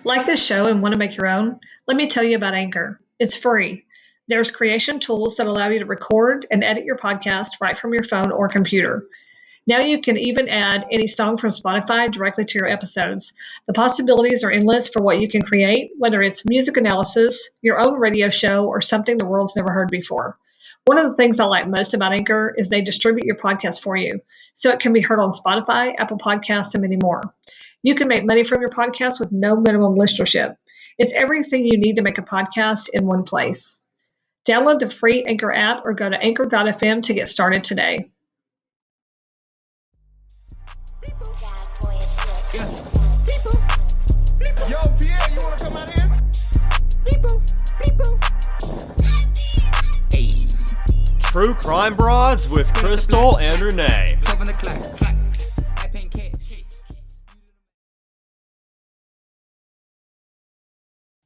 Like this show and want to make your own? Let me tell you about Anchor. It's free. There's creation tools that allow you to record and edit your podcast right from your phone or computer. Now you can even add any song from Spotify directly to your episodes. The possibilities are endless for what you can create, whether it's music analysis, your own radio show, or something the world's never heard before. One of the things I like most about Anchor is they distribute your podcast for you, so it can be heard on Spotify, Apple Podcasts, and many more. You can make money from your podcast with no minimum listenership. It's everything you need to make a podcast in one place. Download the free Anchor app or go to anchor.fm to get started today. Yo, Pierre, you wanna come out here? Hey. True Crime Broads with Crystal and Renee.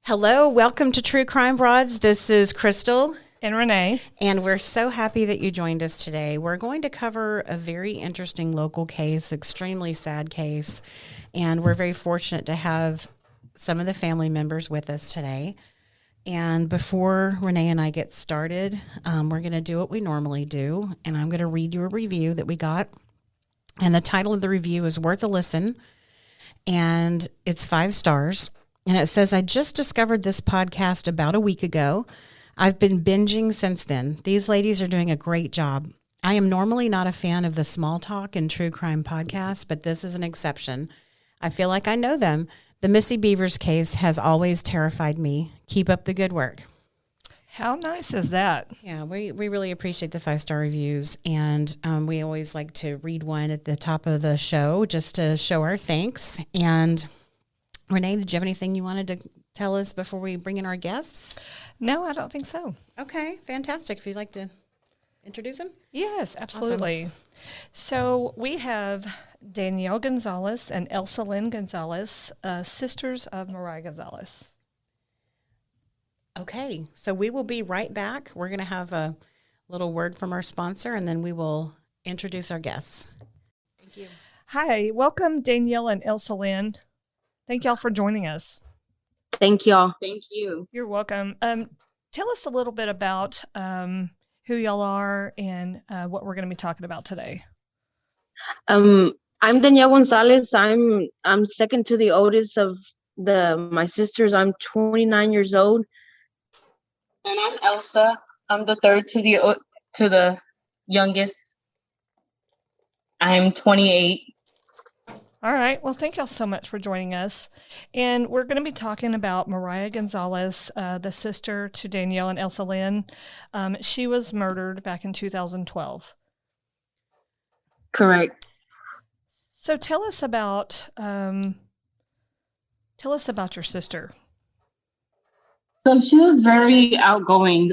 Hello, welcome to True Crime Broads. This is Crystal and Renee. And we're so happy that you joined us today. We're going to cover a very interesting local case, extremely sad case, and we're very fortunate to have some of the family members with us today. And before Renee and I get started, we're going to do what we normally do, and I'm going to read you a review that we got. And the title of the review is Worth a Listen, and it's 5 stars. And it says, I just discovered this podcast about a week ago. I've been binging since then. These ladies are doing a great job. I am normally not a fan of the small talk and true crime podcasts, but this is an exception. I feel like I know them. The Missy Beavers case has always terrified me. Keep up the good work. How nice is that? Yeah, we really appreciate the 5-star reviews. And we always like to read one at the top of the show just to show our thanks. And Renee, did you have anything you wanted to tell us before we bring in our guests? No, I don't think so. Okay, fantastic. If you'd like to introduce them? Yes, absolutely. Awesome. So we have Danielle Gonzalez and Elsa Lynn Gonzales, sisters of Moriah Gonzalez. Okay, so we will be right back. We're going to have a little word from our sponsor, and then we will introduce our guests. Thank you. Hi, welcome Danielle and Elsa Lynn. Thank y'all for joining us. Thank y'all. Thank you. You're welcome. Tell us a little bit about who y'all are and what we're going to be talking about today. I'm Danielle Gonzalez. I'm second to the oldest of my sisters. I'm 29 years old. And I'm Elsa. I'm the third to the youngest. I'm 28. All right. Well, thank y'all so much for joining us. And we're going to be talking about Moriah Gonzalez, the sister to Danielle and Elsa Lynn. She was murdered back in 2012. Correct. So tell us about your sister. So she was very outgoing,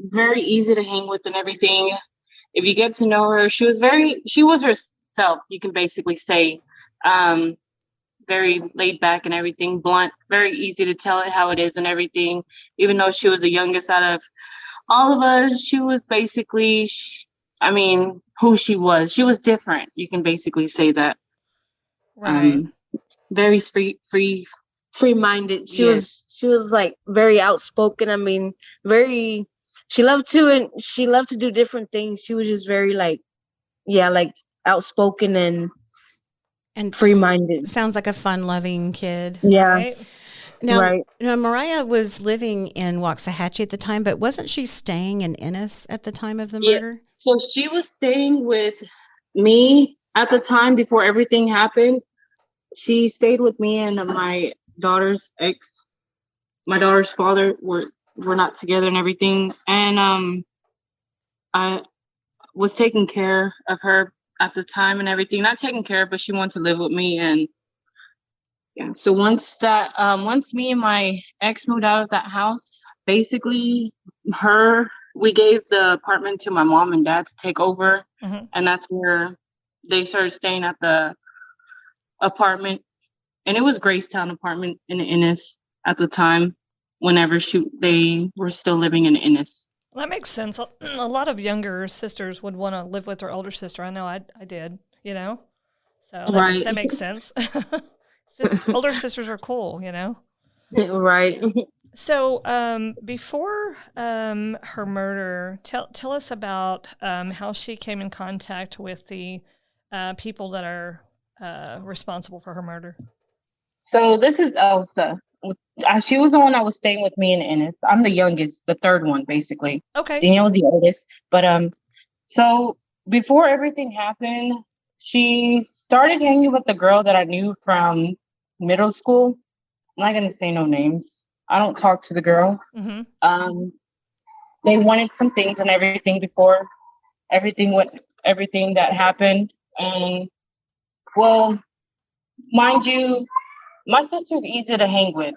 very easy to hang with and everything. If you get to know her, she was herself, you can basically say. Very laid back and everything, blunt, very easy to tell it how it is and everything. Even though she was the youngest out of all of us, she was basically, who she was. She was different. You can basically say that. Right. Very free-minded. She Yes. was like very outspoken. She loved to do different things. She was just very like outspoken and free-minded. Sounds like a fun-loving kid. Yeah. Right? Right. Now, Moriah was living in Waxahachie at the time, but wasn't she staying in Ennis at the time of the Yeah. murder? So she was staying with me at the time before everything happened. She stayed with me and my daughter's father were not together and everything. And I was taking care of her at the time and everything. Not taking care of, but she wanted to live with me. And yeah, so once me and my ex moved out of that house, basically we gave the apartment to my mom and dad to take over. Mm-hmm. And that's where they started staying at the apartment. And it was Gracetown apartment in Ennis at the time, whenever they were still living in Ennis. Well, that makes sense. A lot of younger sisters would want to live with their older sister. I know I did, So Right. that makes sense. Older sisters are cool, Right. So, before her murder, tell us about how she came in contact with the people that are responsible for her murder. So this is Elsa. She was the one that was staying with me and Ennis. I'm the youngest, the third one, basically. Okay. Danielle's the oldest. But so before everything happened, she started hanging with the girl that I knew from middle school. I'm not gonna say no names. I don't talk to the girl. Mm-hmm. They wanted some things and everything before everything that happened. And well, mind you, my sister's easy to hang with.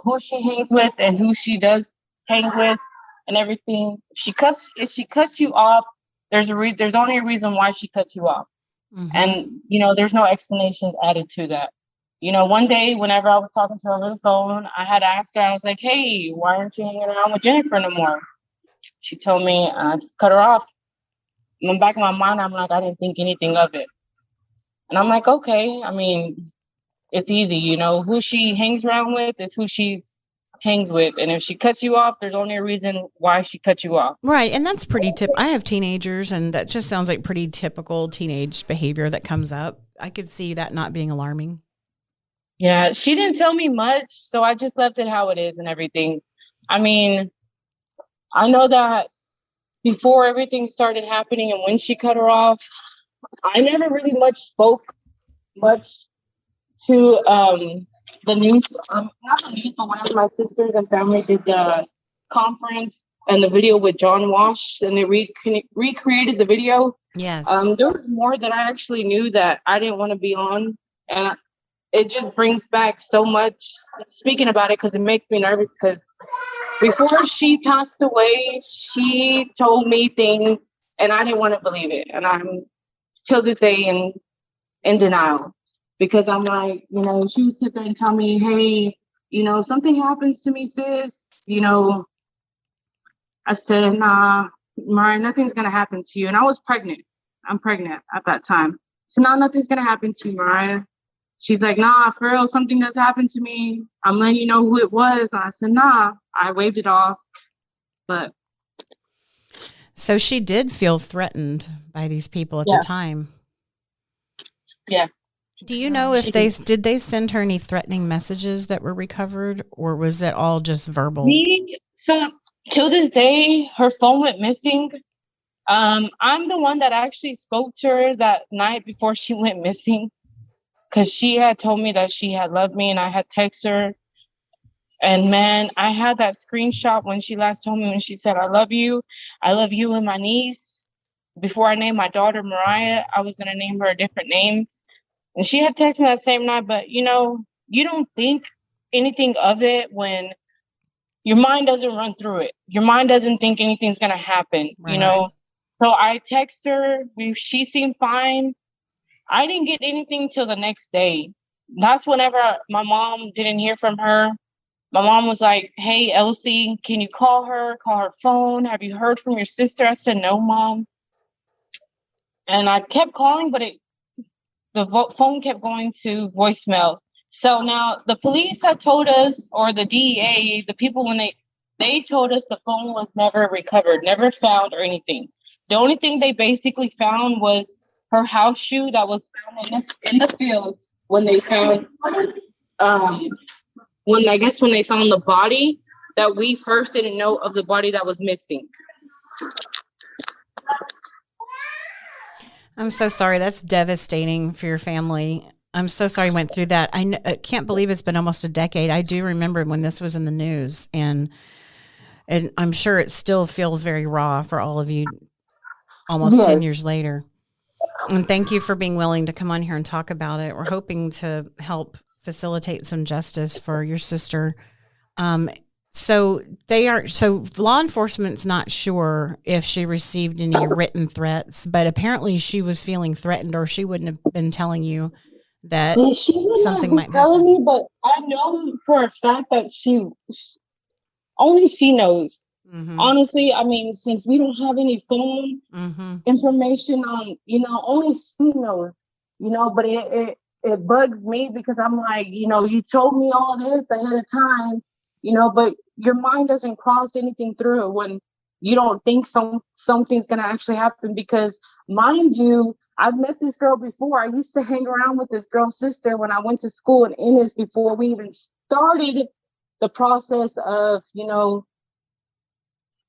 Who she hangs with and who she does hang with and everything. If she cuts you off, there's only a reason why she cuts you off. Mm-hmm. And there's no explanations added to that. One day whenever I was talking to her over the phone, I had asked her, I was like, hey, why aren't you hanging around with Jennifer no more? She told me I just cut her off. In the back of my mind, I'm like, I didn't think anything of it. And I'm like, okay, I mean, it's easy, who she hangs around with is who she hangs with. And if she cuts you off, there's only a reason why she cut you off. Right. And that's pretty I have teenagers, and that just sounds like pretty typical teenage behavior that comes up. I could see that not being alarming. Yeah, she didn't tell me much, so I just left it how it is and everything. I mean, I know that before everything started happening and when she cut her off, I never really spoke much to the news. Not the news, but whenever my sisters and family did the conference and the video with John Walsh, and they recreated the video. Yes. There was more that I actually knew that I didn't want to be on, and it just brings back so much speaking about it because it makes me nervous. Because before she passed away, she told me things, and I didn't want to believe it, and I'm till this day in denial. Because I'm like, she would sit there and tell me, hey, something happens to me, sis. I said, nah, Moriah, nothing's going to happen to you. And I was pregnant. I'm pregnant at that time. So now nothing's going to happen to you, Moriah. She's like, nah, for real, something does happen to me. I'm letting you know who it was. And I said, nah. I waved it off. But. So she did feel threatened by these people at the time. Yeah. Do you know if did they send her any threatening messages that were recovered, or was it all just verbal? So till this day, her phone went missing. I'm the one that actually spoke to her that night before she went missing, because she had told me that she had loved me, and I had texted her. And man, I had that screenshot when she last told me, when she said, I love you and my niece. Before I named my daughter Moriah, I was going to name her a different name. And she had texted me that same night, but you don't think anything of it when your mind doesn't run through it. Your mind doesn't think anything's going to happen, Right. So I text her. She seemed fine. I didn't get anything till the next day. That's whenever my mom didn't hear from her. My mom was like, hey, Elsie, can you call her phone? Have you heard from your sister? I said, no, Mom. And I kept calling, but the phone kept going to voicemail. So now the police had told us, or the DEA, the people, when they told us the phone was never recovered, never found or anything. The only thing they basically found was her house shoe that was found in the fields when they found, when they found the body, that we first didn't know of the body that was missing. I'm so sorry. That's devastating for your family. I'm so sorry you went through that. I can't believe it's been almost a decade. I do remember when this was in the news, and I'm sure it still feels very raw for all of you almost 10 years later. And thank you for being willing to come on here and talk about it. We're hoping to help facilitate some justice for your sister. So law enforcement's not sure if she received any written threats, but apparently she was feeling threatened, or she wouldn't have been telling you that something might happen. Me, but I know for a fact that only she knows. Mm-hmm. Honestly, I mean, since we don't have any phone information on, only she knows, but it it bugs me because I'm like, you told me all this ahead of time, but your mind doesn't cross anything through when you don't think something's gonna actually happen. Because mind you, I've met this girl before. I used to hang around with this girl's sister when I went to school in Ennis before we even started the process of,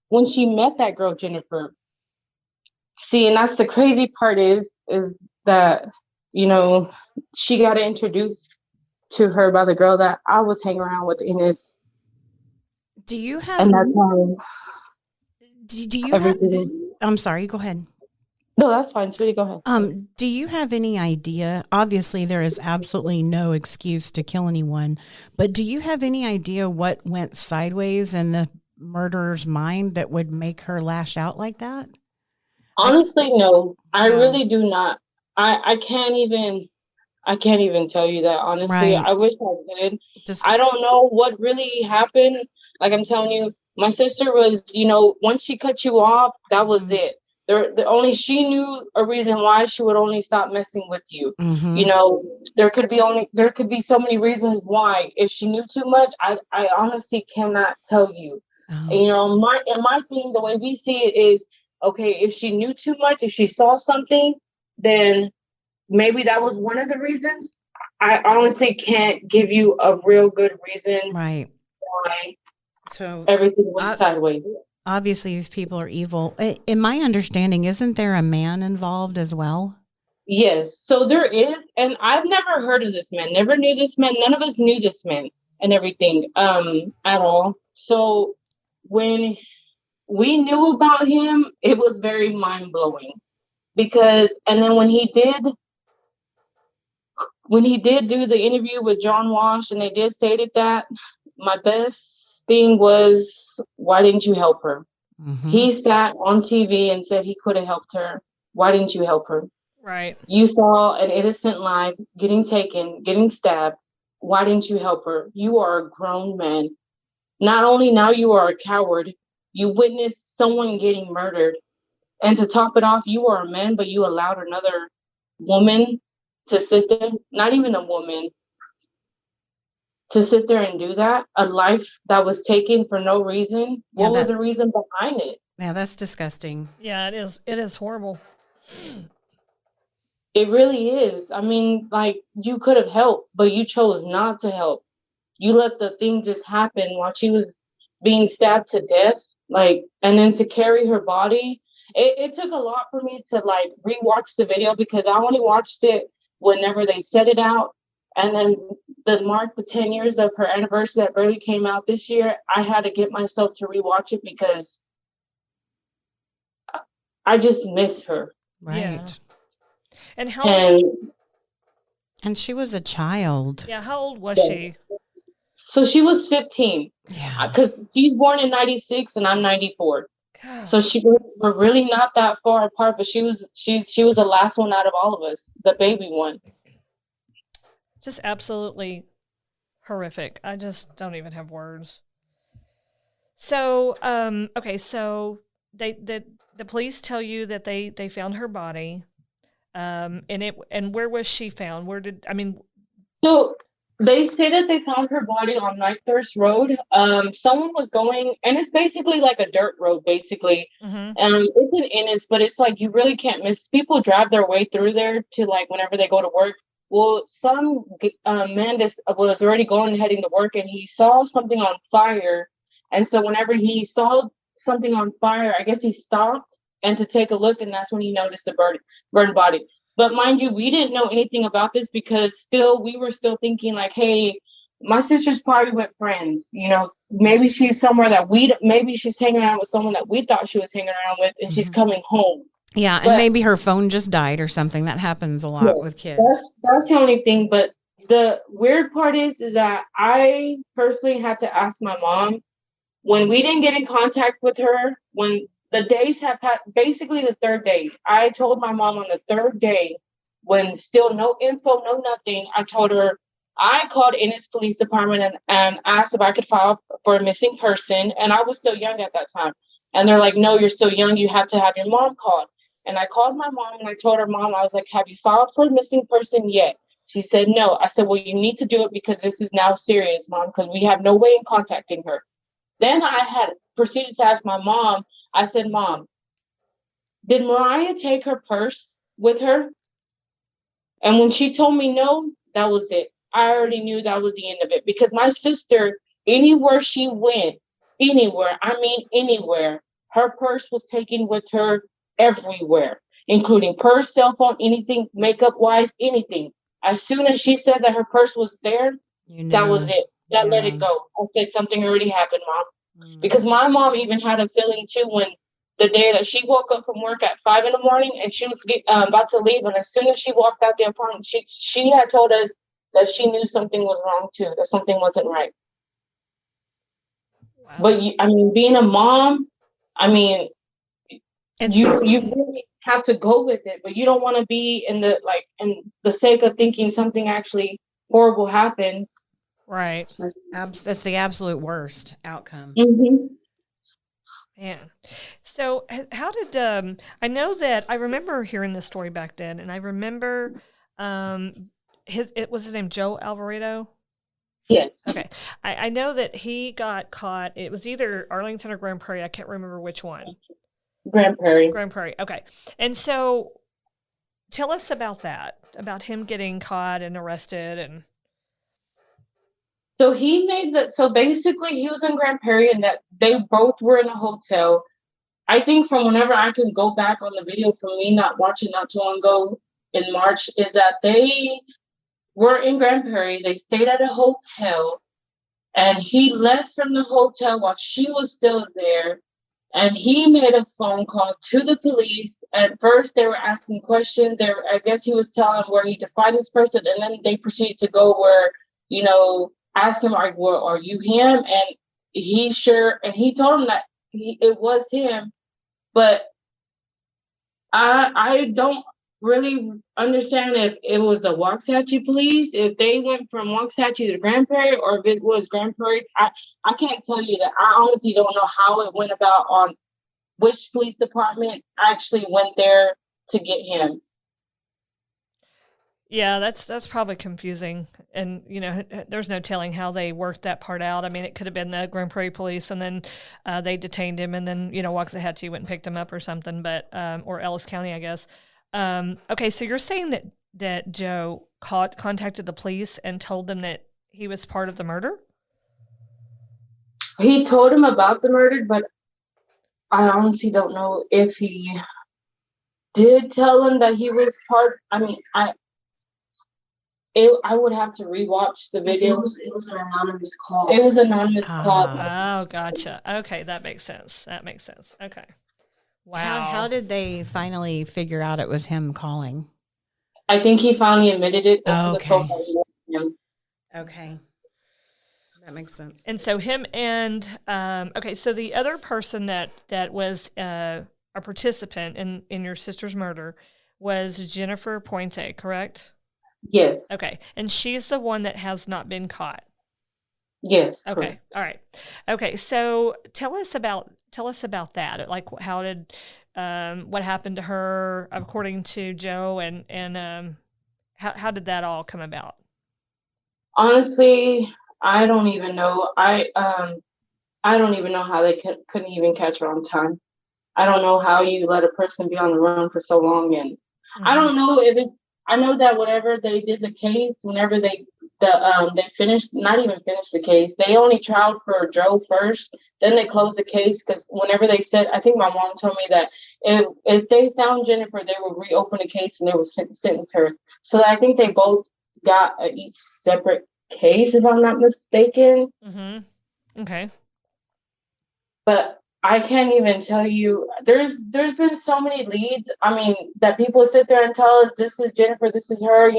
when she met that girl, Jennifer. See, and that's the crazy part is that, she got introduced to her by the girl that I was hanging around with in this. Do you have? And that's how. Do you have? I'm sorry. Go ahead. No, that's fine, sweetie. Go ahead. Do you have any idea? Obviously, there is absolutely no excuse to kill anyone, but do you have any idea what went sideways in the murderer's mind that would make her lash out like that? Honestly, no. I really do not. I can't even tell you that, honestly. Right. I wish I could. I don't know what really happened. Like I'm telling you, my sister was, once she cut you off, that was it. Only she knew a reason why she would only stop messing with you. There could be so many reasons why. If she knew too much, I honestly cannot tell you. Oh. My thing, the way we see it is, okay, if she knew too much, if she saw something, then maybe that was one of the reasons. I honestly can't give you a real good reason Right. why So everything went sideways. Obviously, these people are evil. In my understanding, isn't there a man involved as well? Yes. So there is, and I've never heard of this man, never knew this man. None of us knew this man and everything at all. So when we knew about him, it was very mind-blowing. And then when he did do the interview with John Walsh and they did stated that, my best thing was, why didn't you help her? Mm-hmm. He sat on TV and said he could have helped her. Why didn't you help her? Right. You saw an innocent life getting taken, getting stabbed. Why didn't you help her? You are a grown man. Not only now you are a coward, you witnessed someone getting murdered. And to top it off, you are a man, but you allowed another woman to sit there, not even a woman, to sit there and do that. A life that was taken for no reason. What was the reason behind it? Yeah, that's disgusting. Yeah, it is. It is horrible. It really is. I mean, like, you could have helped, but you chose not to help. You let the thing just happen while she was being stabbed to death. Like, and then to carry her body. It took a lot for me to like rewatch the video because I only watched it whenever they set it out. And then the 10 years of her anniversary that barely came out this year, I had to get myself to rewatch it because I just miss her. Right. Yeah. And and she was a child. Yeah, how old was she? So she was 15. Yeah. Because she's born in 96 and I'm 94. God. So we're really not that far apart, but she was the last one out of all of us, the baby one. Just absolutely horrific. I just don't even have words. So, okay, so the police tell you that they found her body, and where was she found? So they say that they found her body on Ninthurst Road. Someone was going, and it's basically like a dirt road, basically. Mm-hmm. It's in Ennis, but it's like you really can't miss. People drive their way through there to like whenever they go to work. Well, some man was already heading to work, and he saw something on fire. And so whenever he saw something on fire, I guess he stopped and to take a look, and that's when he noticed the burned body. But mind you, we didn't know anything about this because we were still thinking like, hey, my sister's probably with friends. Maybe she's somewhere maybe she's hanging around with someone that we thought she was hanging around with, and she's coming home. Yeah, and maybe her phone just died or something. That happens a lot with kids. That's the only thing. But the weird part is that I personally had to ask my mom when we didn't get in contact with her, when the days have passed, basically the third day. I told my mom on the third day, when still no info, no nothing, I told her, I called Ennis Police Department and asked if I could file for a missing person. And I was still young at that time. And they're like, no, you're still young. You have to have your mom called. And I called my mom and I told her, Mom, I was like, have you filed for a missing person yet? She said, no. I said, well, you need to do it because this is now serious, Mom, because we have no way in contacting her. Then I had proceeded to ask my mom. I said, Mom, did Moriah take her purse with her? And when she told me no, that was it. I already knew that was the end of it because my sister, anywhere she went, anywhere, I mean anywhere, her purse was taken with her everywhere, including purse, cell phone, anything, makeup-wise, anything. As soon as she said that her purse was there, that was it. That let it go. I said something already happened, Mom. Because my mom even had a feeling too when the day that she woke up from work at 5 a.m. and she was about to leave, and as soon as she walked out the apartment, she had told us that she knew something was wrong too, that something wasn't right. Wow. But being a mom, you really have to go with it, but you don't want to be in the sake of thinking something actually horrible happened. Right. That's the absolute worst outcome. Mm-hmm. Man. So how did, I know that I remember hearing this story back then, and I remember, was his name Joe Alvarado? Yes. Okay. I know that he got caught. It was either Arlington or Grand Prairie. I can't remember which one. Grand Prairie. Grand Prairie. Okay. And so tell us about that, about him getting caught and arrested and. So so basically he was in Grand Prairie and that they both were in a hotel. I think from whenever I can go back on the video from me not watching not too long ago in March is that they were in Grand Prairie. They stayed at a hotel and he left from the hotel while she was still there. And he made a phone call to the police. At first they were asking questions. I guess he was telling where he defined this person. And then they proceeded to go where, ask him, are you him? And he told him that it was him, but I don't really understand if it was the Waxahachie police, if they went from Waxahachie to Grand Prairie, or if it was Grand Prairie. I can't tell you that. I honestly don't know how it went about on which police department actually went there to get him. Yeah, that's probably confusing. And, there's no telling how they worked that part out. I mean, it could have been the Grand Prairie police and then they detained him and then, Waxahachie went and picked him up or something, but, or Ellis County, I guess. Okay, so you're saying that Joe contacted the police and told them that he was part of the murder? He told him about the murder, but I honestly don't know if he did tell him that he was part. I would have to rewatch the video. It was an anonymous call. It was an anonymous call. Oh, gotcha. Okay, that makes sense. Okay. Wow. How did they finally figure out it was him calling? I think he finally admitted it over the phone. Okay. That makes sense. And so him and, so the other person that was a participant in your sister's murder was Jennifer Pointe, correct? Yes. Okay. And she's the one that has not been caught. Yes. Okay. Correct. All right. Okay. So tell us about that. Like, how did, what happened to her according to Joe, and how did that all come about? Honestly, I don't even know. I don't even know how they couldn't even catch her on time. I don't know how you let a person be on the run for so long, and I don't know if it's. I know that whenever they did the case, whenever they finished, not even finished the case, they only tried for Joe first, then they closed the case because whenever they said, I think my mom told me that if they found Jennifer, they would reopen the case and they would sentence her. So I think they both got each separate case, if I'm not mistaken. Mm-hmm. Okay. But I can't even tell you. There's been so many leads. That people sit there and tell us this is Jennifer, this is her.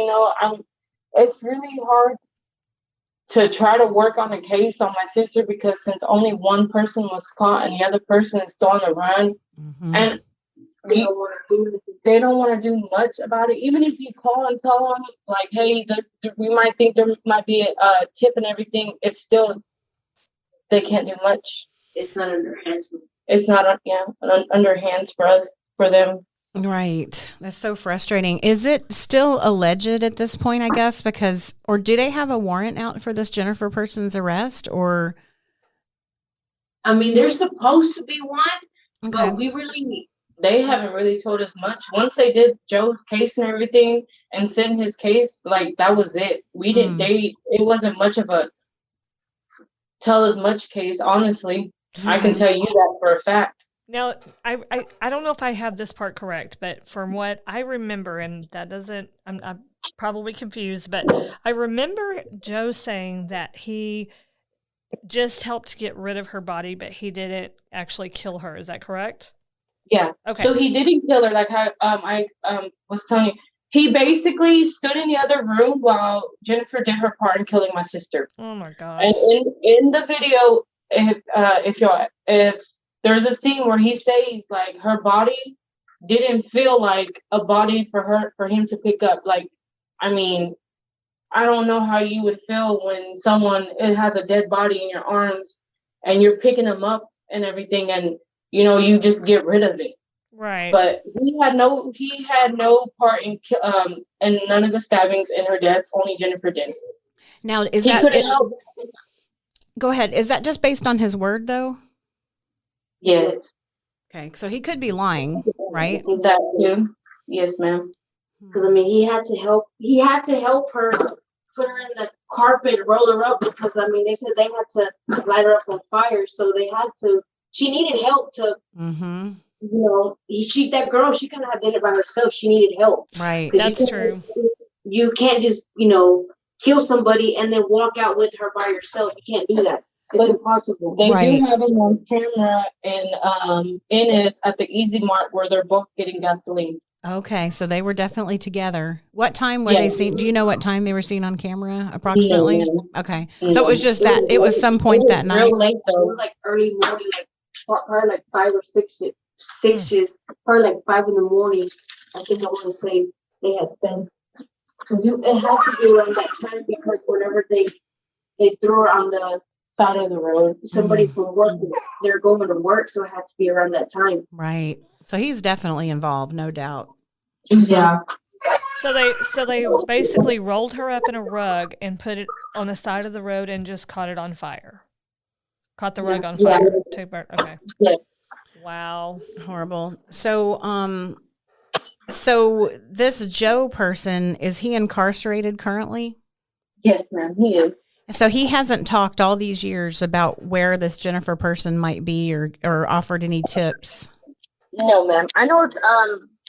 It's really hard to try to work on a case on my sister because since only one person was caught and the other person is still on the run, and they don't want to do much about it. Even if you call and tell them like, hey, we might think there might be a tip and everything, it's still they can't do much. It's not under hands. It's not under hands for them. Right. That's so frustrating. Is it still alleged at this point, I guess, because, or do they have a warrant out for this Jennifer person's arrest or? I mean, there's supposed to be one, Okay. but they haven't really told us much. Once they did Joe's case and everything and sent his case, like that was it. We didn't, it wasn't much of a tell as much case, honestly. I can tell you that for a fact. Now, I don't know if I have this part correct, but from what I remember, and that doesn't, I'm probably confused, but I remember Joe saying that he just helped get rid of her body, but he didn't actually kill her. Is that correct? Yeah. Okay. So he didn't kill her, like I was telling you. He basically stood in the other room while Jennifer did her part in killing my sister. Oh my gosh. And in the video, if there's a scene where he says like her body didn't feel like a body for him to pick up. Like, I mean, I don't know how you would feel when it has a dead body in your arms and you're picking them up and everything, and you just get rid of it. Right. But he had no part in none of the stabbings in her death. Only Jennifer did. Now, go ahead. Is that just based on his word, though? Yes. Okay, so he could be lying, right? That too. Yes, ma'am. Because I mean, he had to help. He had to help her, put her in the carpet, roll her up. Because I mean, they said they had to light her up on fire, so they had to. She needed help to. Mm-hmm. That girl, she couldn't have done it by herself. She needed help. Right. That's true. You can't just kill somebody and then walk out with her by yourself. You can't do that. It's impossible. They do have them on camera in Ennis at the Easy Mart where they're both getting gasoline. Okay, so they were definitely together. What time were they seen? Do you know what time they were seen on camera approximately? Yeah. Okay, so it was just that it was some point that night. Real late though. It was like early morning, like probably like 5 or 6, probably like 5 in the morning. I think I want to say they had said because it had to be around that time because whenever they threw her on the side of the road, somebody from work, they're going to work, so it had to be around that time. Right. So he's definitely involved, no doubt. Yeah. So they basically rolled her up in a rug and put it on the side of the road and just caught it on fire. Caught the rug on fire. Okay. Yeah. Wow. Horrible. So this Joe person, is he incarcerated currently? Yes, ma'am, he is. So he hasn't talked all these years about where this Jennifer person might be or offered any tips? No, ma'am. I know,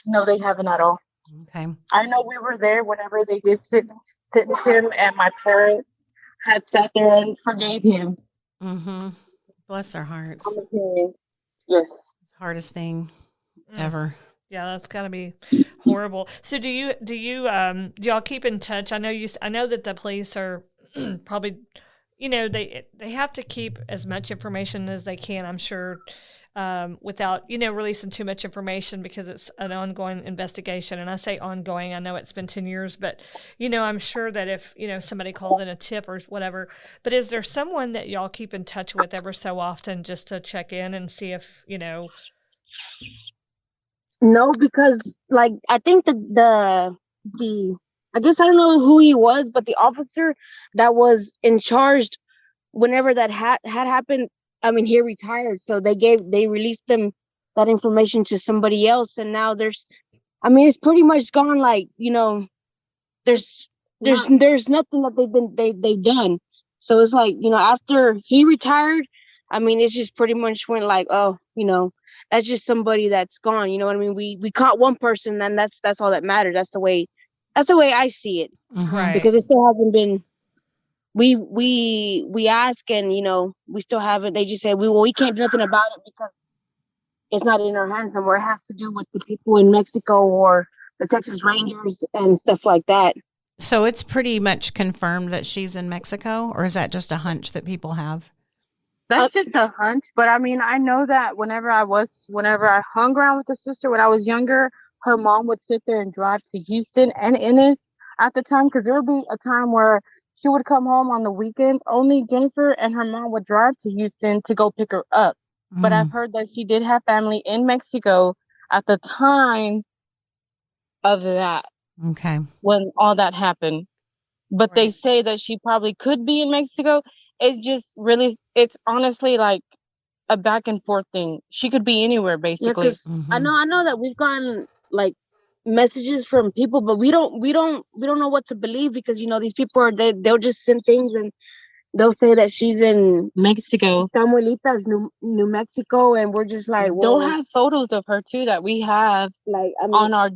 no, they haven't at all. Okay. I know we were there whenever they did sentence him, and my parents had sat there and forgave him. Mm-hmm. Bless their hearts. Yes. It's the hardest thing ever. Yeah, that's gotta be horrible. So do y'all keep in touch? I know that the police are probably, they have to keep as much information as they can, I'm sure, without, releasing too much information because it's an ongoing investigation. And I say ongoing, I know it's been 10 years, but, I'm sure that if, somebody called in a tip or whatever, but is there someone that y'all keep in touch with ever so often just to check in and see if, No, because like I think the I guess I don't know who he was, but the officer that was in charge whenever that had happened, I mean, he retired, so they released them that information to somebody else, and now it's pretty much gone. Like there's nothing that they've done. So it's like after he retired, I mean, it's just pretty much went like, oh, that's just somebody that's gone. You know what I mean? We caught one person, then that's all that mattered. That's the way I see it. Right. Because it still hasn't been. We ask and we still haven't. They just say we can't do nothing about it because it's not in our hands anymore. It has to do with the people in Mexico or the Texas Rangers and stuff like that. So it's pretty much confirmed that she's in Mexico, or is that just a hunch that people have? That's just a hunch, but I mean, I know that whenever I hung around with the sister when I was younger, her mom would sit there and drive to Houston and Ennis at the time, because there would be a time where she would come home on the weekend. Only Jennifer and her mom would drive to Houston to go pick her up. But I've heard that she did have family in Mexico at the time of that Okay. when all that happened. But they Right. say that she probably could be in Mexico. It just really, it's honestly like a back and forth thing. She could be anywhere, Yeah, basically. because I know that we've gotten like messages from people, but we don't know what to believe, because these people they'll just send things, and they'll say that she's in Mexico. Tamuelitas, New Mexico, and we're just like, They'll well, have photos of her too that we have like, I mean, on our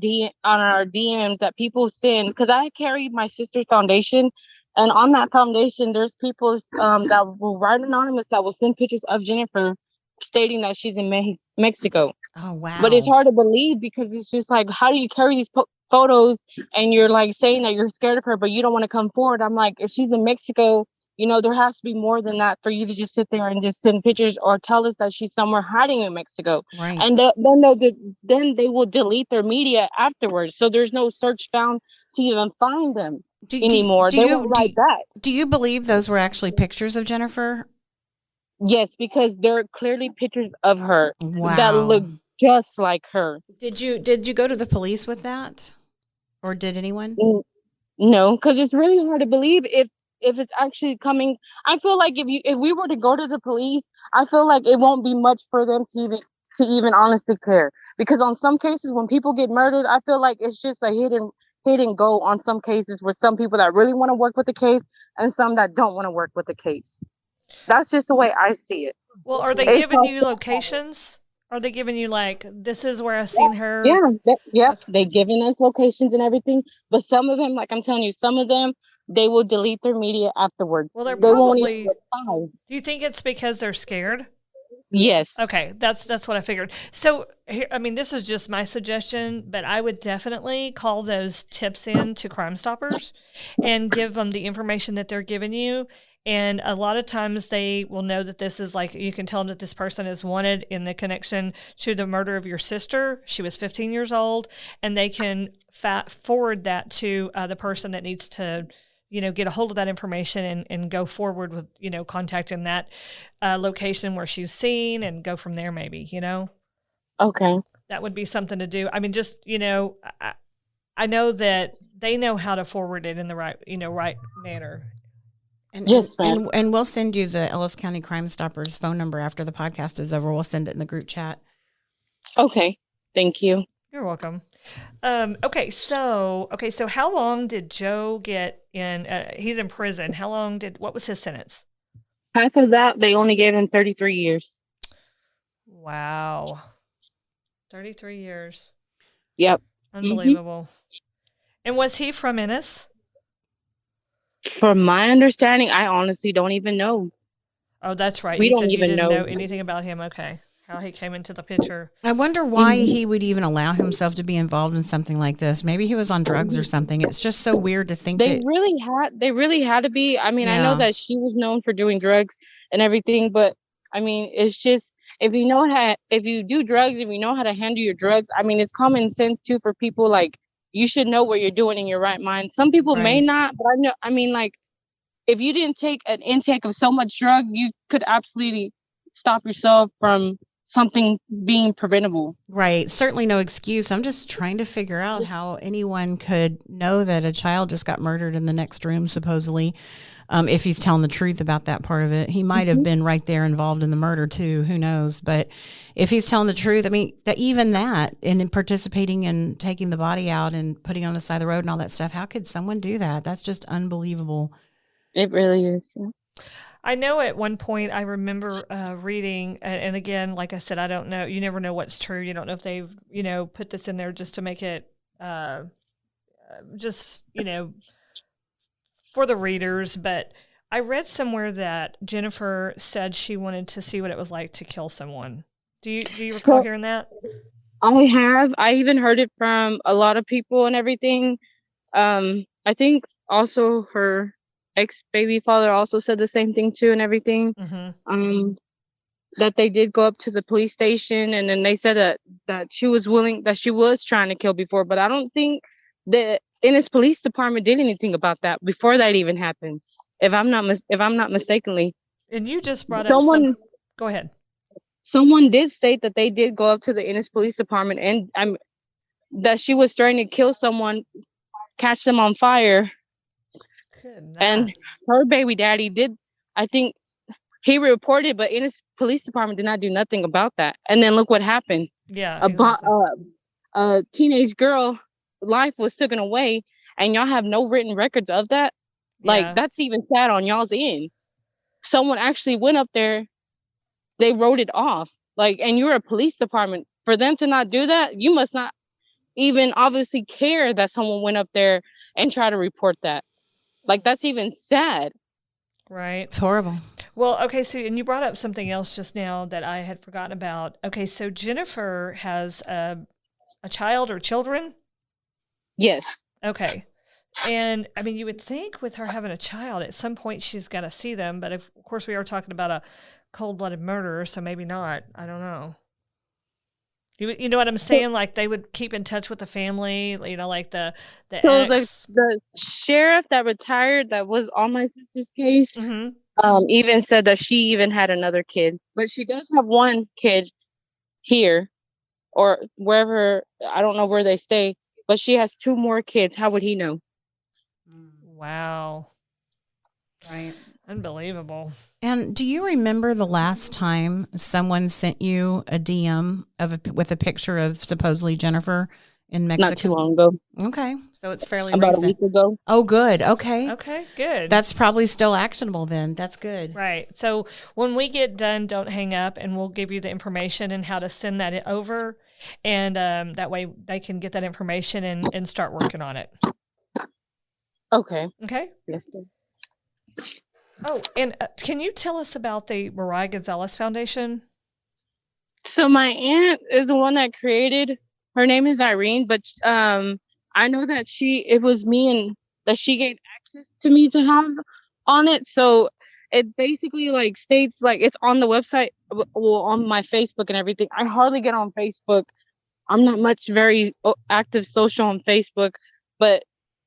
DMs that people send, because I carry my sister's foundation, and on that foundation there's people that will write anonymous that will send pictures of Jennifer stating that she's in Mexico. Oh, wow. But it's hard to believe, because it's just like, how do you carry these photos and you're like saying that you're scared of her, but you don't want to come forward? I'm like, if she's in Mexico, there has to be more than that for you to just sit there and just send pictures or tell us that she's somewhere hiding in Mexico. Right. And then they will delete their media afterwards. So there's no search found to even find them anymore. They won't write that. Do you believe those were actually pictures of Jennifer? Yes, because there are clearly pictures of her Wow. that look just like her. Did you go to the police with that, or did anyone? No, because it's really hard to believe if it's actually coming. I feel like if we were to go to the police, I feel like it won't be much for them to even honestly care. Because on some cases, when people get murdered, I feel like it's just a hit and go on some cases, with some people that really want to work with the case and some that don't want to work with the case. That's just the way I see it. Well, are they giving you locations? Are they giving you like, this is where I seen her? Yeah, they giving us locations and everything. But some of them, like I'm telling you, some of them, they will delete their media afterwards. Well, they won't probably. even reply. Do you think it's because they're scared? Yes. Okay, that's what I figured. So, here, I mean, this is just my suggestion, but I would definitely call those tips in to Crime Stoppers and give them the information that they're giving you. And a lot of times they will know that this is like, you can tell them that this person is wanted in the connection to the murder of your sister. She was 15 years old, and they can forward that to the person that needs to, get a hold of that information and go forward with, contacting that location where she's seen, and go from there maybe, Okay. That would be something to do. I mean, just, I know that they know how to forward it in the right, right manner. Yes, ma'am. And we'll send you the Ellis County Crime Stoppers phone number after the podcast is over. We'll send it in the group chat. Okay. Thank you. You're welcome. Okay, so how long did Joe get in? He's in prison. What was his sentence? Half of that, they only gave him 33 years. Wow. 33 years. Yep. Unbelievable. And was he from Ennis? From my understanding, I honestly don't even know. Oh, that's right. We You don't said even you didn't know. know anything about him. Okay. How he came into the picture. I wonder why he would even allow himself to be involved in something like this. Maybe he was on drugs or something. It's just so weird to think They really had to be. I mean, I know that she was known for doing drugs and everything, but I mean, it's just, if you do drugs, if you know how to handle your drugs, I mean, it's common sense too for people. Like, you should know what you're doing in your right mind. Some people may not, but I mean, like, if you didn't take an intake of so much drug, you could absolutely stop yourself from something being preventable. Right. Certainly no excuse. I'm just trying to figure out how anyone could know that a child just got murdered in the next room, supposedly. If he's telling the truth about that part of it, he might have been right there involved in the murder too. Who knows? But if he's telling the truth, I mean, even that, and in participating in taking the body out and putting it on the side of the road and all that stuff, how could someone do that? That's just unbelievable. It really is. Yeah. I know at one point I remember reading, and again, like I said, I don't know. You never know what's true. You don't know if they've, put this in there just to make it, for the readers. But I read somewhere that Jennifer said she wanted to see what it was like to kill someone. Do you recall hearing that? I have. I even heard it from a lot of people and everything. I think also her ex-baby father also said the same thing too and everything. That they did go up to the police station, and then they said that she was trying to kill before, but I don't think the Ennis Police Department did anything about that before that even happened, if I'm not mistakenly. And you just brought up go ahead. Someone did state that they did go up to the Ennis Police Department, and that she was trying to kill someone, catch them on fire. Good And night. her baby daddy did, I think he reported, but in his police department did not do nothing about that. And then look what happened. Yeah, About exactly. a teenage girl life was taken away, and y'all have no written records of that. Like, Yeah. that's even sad on y'all's end. Someone actually went up there, they wrote it off. Like, and you're a police department. For them to not do that, you must not even obviously care that someone went up there and tried to report that. Like, that's even sad. Right. It's horrible. Well, okay, so and you brought up something else just now that I had forgotten about. Okay, so Jennifer has a child or children? Yes. Okay. And I mean, you would think with her having a child, at some point she's got to see them, but of course we are talking about a cold-blooded murder, so maybe not. I don't know. You know what I'm saying? Like they would keep in touch with the family, you know, like the So ex. the sheriff that retired that was on my sister's case, Hmm. even said that she even had another kid, but she does have one kid here or wherever. I don't know where they stay, but she has 2 more kids. How would he know? Wow. Right. Unbelievable. And do you remember the last time someone sent you a DM with a picture of supposedly Jennifer in Mexico? Not too long ago. Okay, so it's fairly About recent. a week ago. Oh, good. Okay. Okay, good. That's probably still actionable then. That's good. Right. So when we get done, don't hang up, and we'll give you the information and how to send that over. And that way they can get that information and start working on it. Okay. Okay? Yes, sir. Oh, and can you tell us about the Moriah Gonzalez Foundation? So my aunt is the one that created. Her name is Irene, but I know that it was me and that she gave access to me to have on it. So it basically like states like it's on the website, well, on my Facebook and everything. I hardly get on Facebook. I'm not much very active social on Facebook, but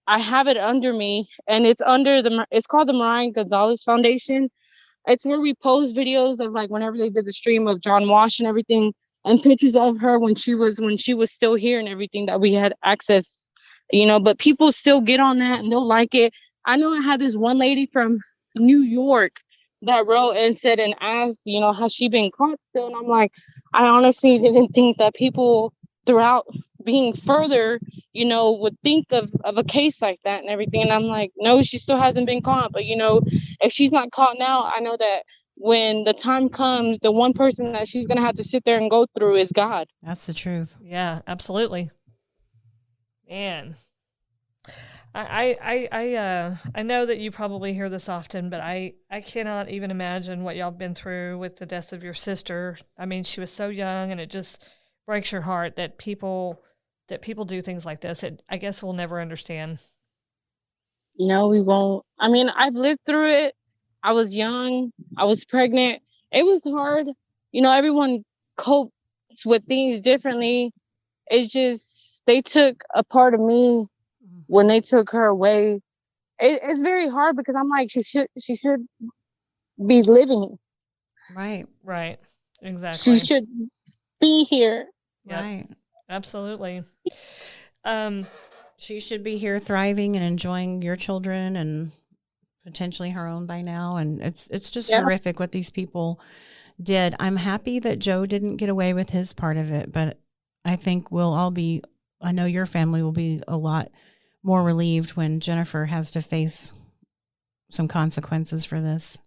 I have it under me, and it's under it's called the Moriah Gonzalez Foundation. It's where we post videos of like whenever they did the stream of John Wash and everything, and pictures of her when she was still here and everything that we had access, but people still get on that and they'll like it. I know I had this one lady from New York that wrote and said and asked, has she been caught still? And I'm like, I honestly didn't think that people throughout being further, would think of a case like that and everything. And I'm like, no, she still hasn't been caught. But, if she's not caught now, I know that when the time comes, the one person that she's going to have to sit there and go through is God. That's the truth. Yeah, absolutely. Man, I know that you probably hear this often, but I cannot even imagine what y'all been through with the death of your sister. I mean, she was so young, and it just breaks your heart that people do things like this. I guess we'll never understand. No, we won't. I mean, I've lived through it. I was young. I was pregnant. It was hard. Everyone copes with things differently. It's just they took a part of me when they took her away. It's very hard because I'm like, she should be living. Right. Right. Exactly. She should be here. Yep. Right. Absolutely. She should be here thriving and enjoying your children and potentially her own by now. And it's just horrific what these people did. I'm happy that Joe didn't get away with his part of it, but I think I know your family will be a lot more relieved when Jennifer has to face some consequences for this.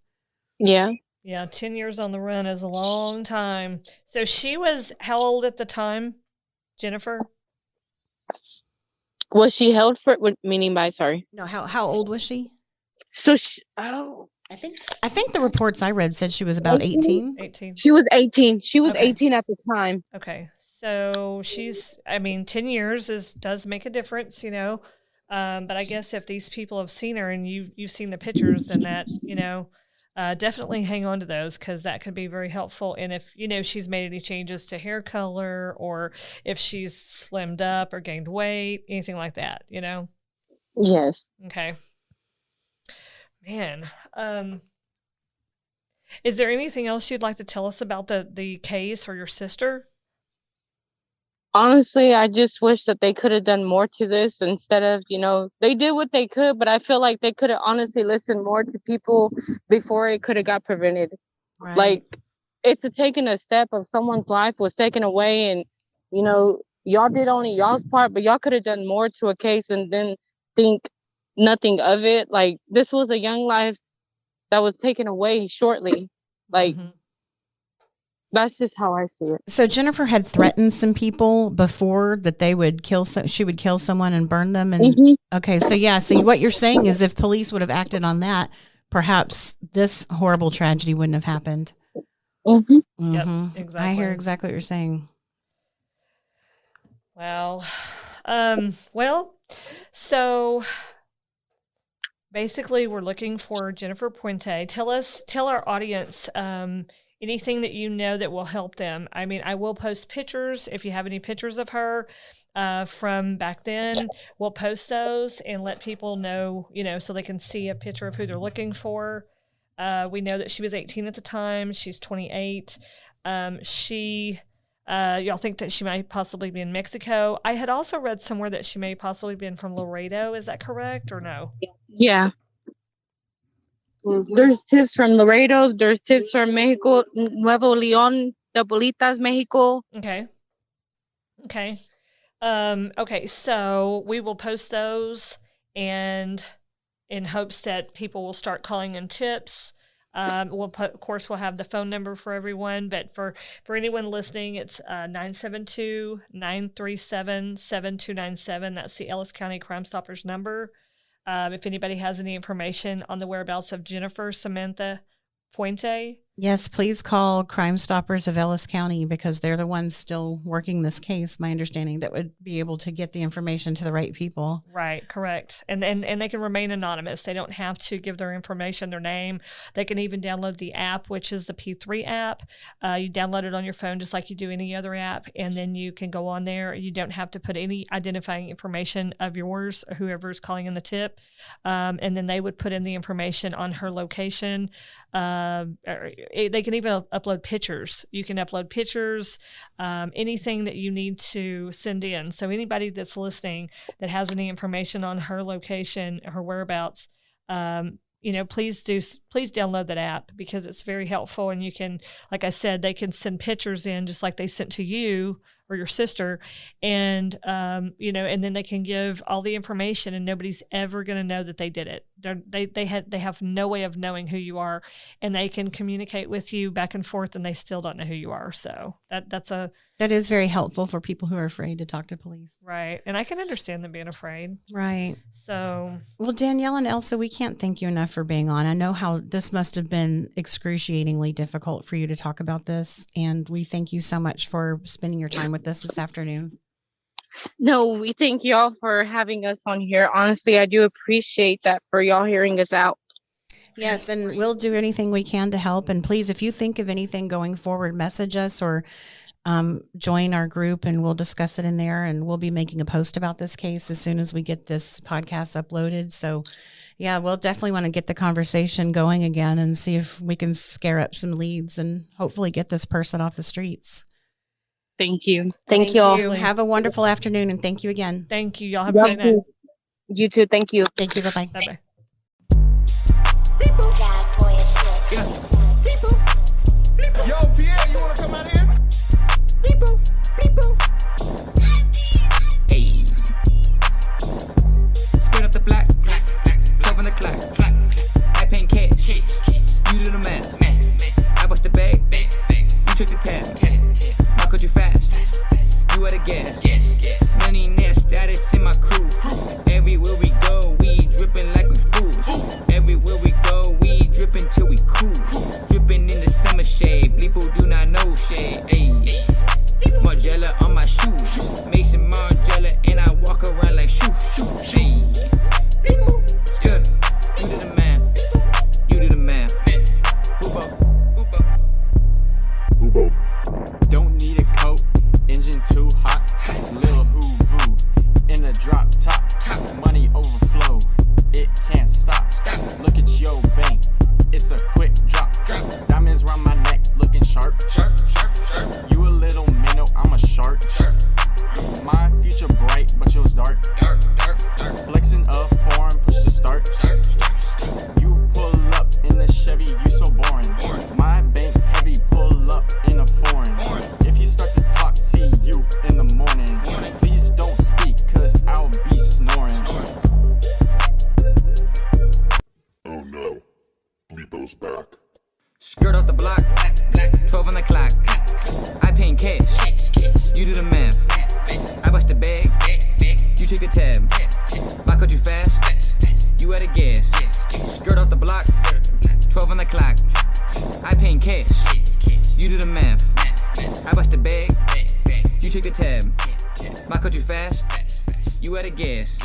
Yeah. Yeah, 10 years on the run is a long time. So she was how old at the time, Jennifer? Was she held for what meaning by sorry? No, how old was she? So I think the reports I read said she was about 18. 18. She was 18. She was Okay. 18 at the time. Okay. So 10 years does make a difference, But I guess if these people have seen her and you've seen the pictures, then that, definitely hang on to those because that could be very helpful. And if, she's made any changes to hair color or if she's slimmed up or gained weight, anything like that, Yes. Okay. Man. Is there anything else you'd like to tell us about the case or your sister? Honestly, I just wish that they could have done more to this instead of, they did what they could, but I feel like they could have honestly listened more to people before it could have got prevented. Right. Like, it's taking a step of someone's life was taken away, and, y'all did only y'all's part, but y'all could have done more to a case and then think nothing of it. Like, this was a young life that was taken away shortly. Like, that's just how I see it. So Jennifer had threatened some people before that they would she would kill someone and burn them. And okay, so yeah, so what you're saying is if police would have acted on that, perhaps this horrible tragedy wouldn't have happened. Yep, exactly. I hear exactly what you're saying. Wow. So basically we're looking for Jennifer Puente. Tell our audience anything that you know that will help them. I mean, I will post pictures. If you have any pictures of her from back then, we'll post those and let people know, so they can see a picture of who they're looking for. We know that she was 18 at the time. She's 28. Y'all think that she might possibly be in Mexico. I had also read somewhere that she may possibly been from Laredo. Is that correct or no? Yeah. There's tips from Laredo. There's tips from Mexico, Nuevo León, de Bolitas, Mexico. Okay. Okay, so we will post those and in hopes that people will start calling in tips. Of course, we'll have the phone number for everyone, but for anyone listening, it's 972-937-7297. That's the Ellis County Crime Stoppers number. If anybody has any information on the whereabouts of Jennifer Samantha Puente. Yes, please call Crime Stoppers of Ellis County because they're the ones still working this case, my understanding, that would be able to get the information to the right people. Right, correct. And they can remain anonymous. They don't have to give their information, their name. They can even download the app, which is the P3 app. You download it on your phone just like you do any other app, and then you can go on there. You don't have to put any identifying information of yours or whoever's calling in the tip. And then they would put in the information on her location. They can even upload pictures. You can upload pictures, anything that you need to send in. So anybody that's listening that has any information on her location, her whereabouts, please download that app because it's very helpful. And you can, like I said, they can send pictures in just like they sent to you or your sister. And, and then they can give all the information and nobody's ever going to know that they did it. They have no way of knowing who you are, and they can communicate with you back and forth and they still don't know who you are. So that is very helpful for people who are afraid to talk to police. Right. And I can understand them being afraid. Right. So, well, Danielle and Elsa, we can't thank you enough for being on. I know how this must have been excruciatingly difficult for you to talk about this. And we thank you so much for spending your time with us this afternoon. No, we thank y'all for having us on here. Honestly, I do appreciate that for y'all hearing us out. Yes, and we'll do anything we can to help. And please, if you think of anything going forward, message us or join our group and we'll discuss it in there. And we'll be making a post about this case as soon as we get this podcast uploaded. So yeah, we'll definitely want to get the conversation going again and see if we can scare up some leads and hopefully get this person off the streets. Thank you. Thank you all. Have a wonderful afternoon and thank you again. Thank you. Y'all have a great night. You too. Thank you. Thank you. Bye-bye. Bye-bye. Yo, Pierre, you wanna come out here? Hey. Straight up the black, 12 on the clock, I paying cash, you do the math, I bust the bag, you took the tab, how could you fast, you at a gas, millionaire status in my crew, everywhere we go, we dripping like we fools, everywhere we go, we goes back. Skirt off the block, 12 on the clock. I pay in cash, you do the math. I bust the bag, you take the tab. My cut you fast, you at a gas. Skirt off the block, 12 on the clock. I pay in cash, you do the math. I bust the bag, you take the tab. My cut you fast, you at a gas.